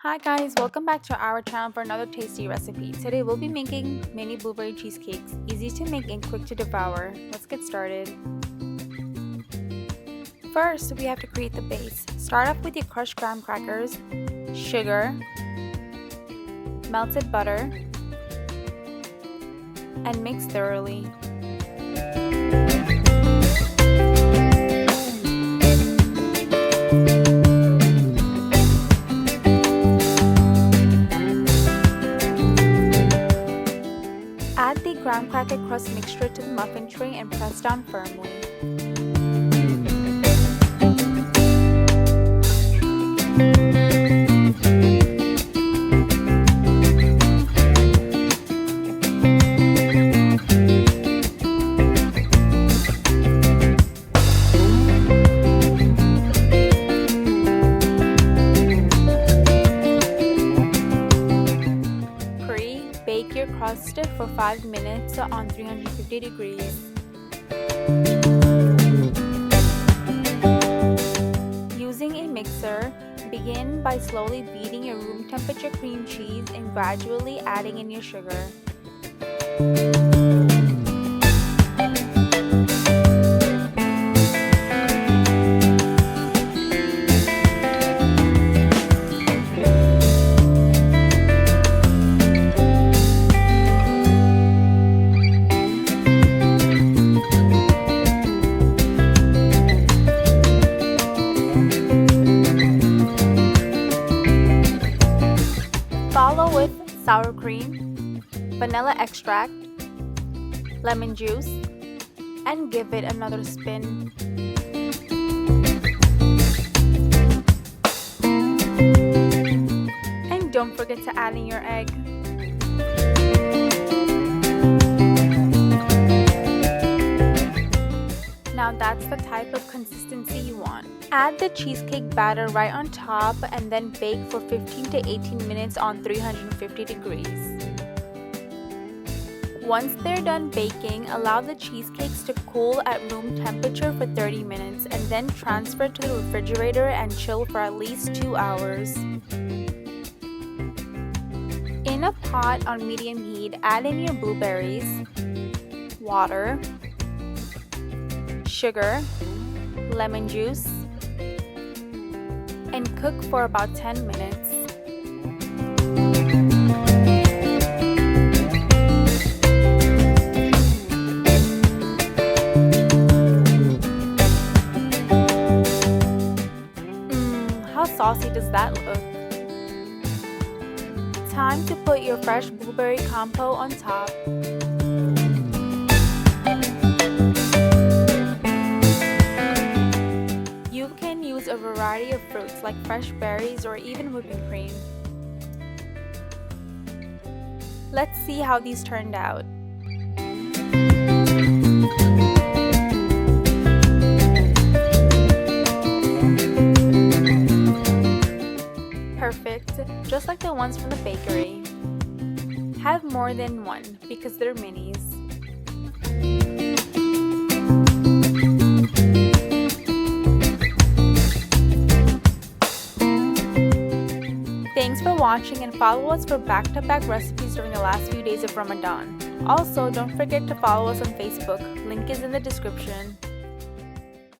Hi guys, welcome back to our channel for another tasty recipe. Today we'll be making mini blueberry cheesecakes, easy to make and quick to devour. Let's get started. First, we have to create the base. Start off with your crushed graham crackers, sugar, melted butter, and mix thoroughly. Add the graham cracker crust mixture to the muffin tray and press down firmly. Bake your crust for 5 minutes on 350 degrees. Using a mixer, begin by slowly beating your room temperature cream cheese and gradually adding in your sugar. Follow with sour cream, vanilla extract, lemon juice, and give it another spin. And don't forget to add in your egg. Now that's the type of consistency you want. Add the cheesecake batter right on top and then bake for 15 to 18 minutes on 350 degrees. Once they're done baking, allow the cheesecakes to cool at room temperature for 30 minutes and then transfer to the refrigerator and chill for at least 2 hours. In a pot on medium heat, add in your blueberries, water, sugar, lemon juice, and cook for about 10 minutes. How saucy does that look? Time to put your fresh blueberry compote on top. A variety of fruits like fresh berries or even whipping cream. Let's see how these turned out. Perfect, just like the ones from the bakery. Have more than one because they're minis. Thanks for watching and follow us for back-to-back recipes during the last few days of Ramadan. Also, don't forget to follow us on Facebook. Link is in the description.